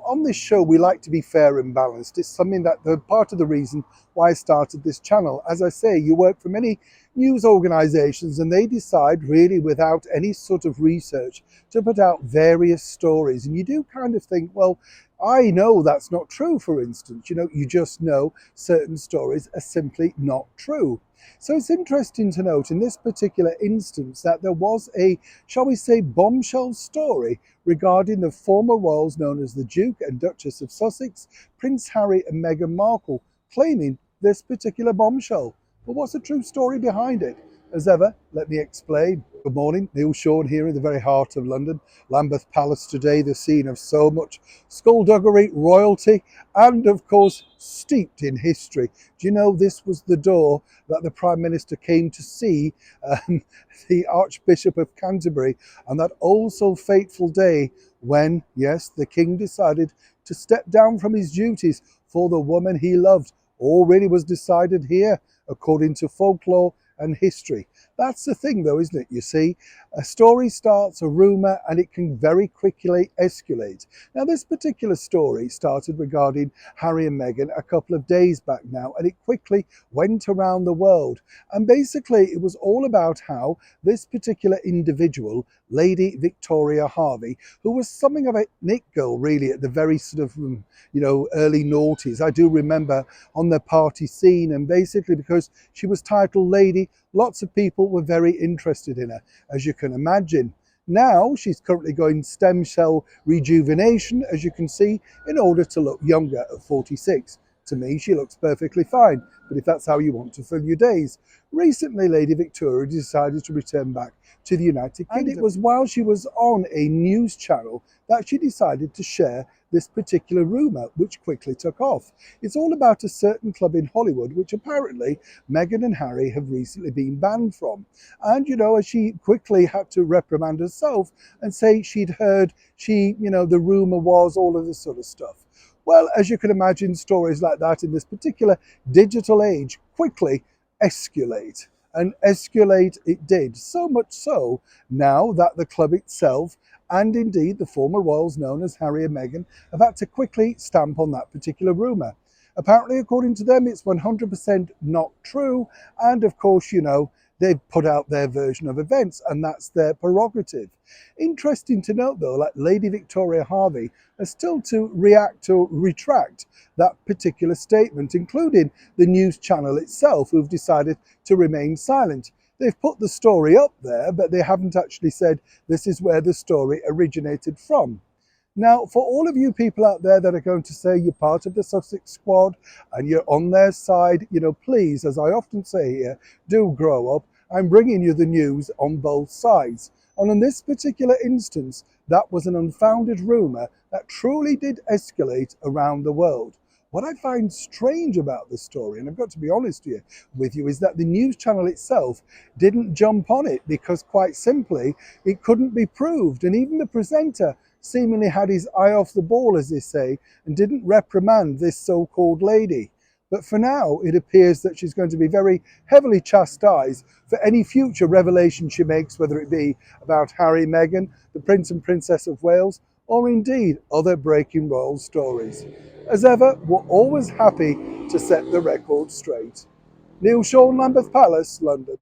on this show, we like to be fair and balanced. It's something that the part of the reason why I started this channel. As I say, you work for many news organizations and they decide really without any sort of research to put out various stories. And you do kind of think, well, I know that's not true, for instance. You just know certain stories are simply not true. So it's interesting to note in this particular instance that there was a, shall we say, bombshell story regarding the former royals known as the Duke and Duchess of Sussex, Prince Harry and Meghan Markle, claiming this particular bombshell. But what's the true story behind it? As ever, let me explain. Good morning, Neil Sean here in the very heart of London. Lambeth Palace today, the scene of so much skullduggery, royalty, and of course, steeped in history. Do you know this was the door that the Prime Minister came to see the Archbishop of Canterbury on that oh so fateful day when, yes, the King decided to step down from his duties for the woman he loved. All really was decided here, according to folklore and history. That's the thing though, isn't it? You see, a story starts, a rumour, and it can very quickly escalate. Now this particular story started regarding Harry and Meghan a couple of days back now, and it quickly went around the world. And basically it was all about how this particular individual, Lady Victoria Harvey, who was something of a Nick girl really at the very sort of, early noughties. I do remember on the party scene, and basically because she was titled Lady, lots of people were very interested in her, as you can imagine. Now she's currently going stem cell rejuvenation, as you can see, in order to look younger at 46. To me, she looks perfectly fine, but if that's how you want to fill your days. Recently, Lady Victoria decided to return back to the United Kingdom. And it was while she was on a news channel that she decided to share this particular rumour, which quickly took off. It's all about a certain club in Hollywood, which apparently Meghan and Harry have recently been banned from. And, as she quickly had to reprimand herself and say she'd heard, the rumour was all of this sort of stuff. Well, as you can imagine, stories like that in this particular digital age quickly escalate. And escalate it did, so much so now that the club itself and indeed the former royals known as Harry and Meghan have had to quickly stamp on that particular rumour. Apparently, according to them, it's 100% not true, and of course, they've put out their version of events, and that's their prerogative. Interesting to note, though, that Lady Victoria Harvey has still to react or retract that particular statement, including the news channel itself, who've decided to remain silent. They've put the story up there, but they haven't actually said this is where the story originated from. Now, for all of you people out there that are going to say you're part of the Sussex squad and you're on their side, please, as I often say here, do grow up. I'm bringing you the news on both sides. And in this particular instance, that was an unfounded rumour that truly did escalate around the world. What I find strange about the story, and I've got to be honest here with you, is that the news channel itself didn't jump on it because, quite simply, it couldn't be proved. And even the presenter seemingly had his eye off the ball, as they say, and didn't reprimand this so-called lady. But for now, it appears that she's going to be very heavily chastised for any future revelation she makes, whether it be about Harry, Meghan, the Prince and Princess of Wales, or indeed other breaking royal stories. As ever, we're always happy to set the record straight. Neil Sean, Lambeth Palace, London.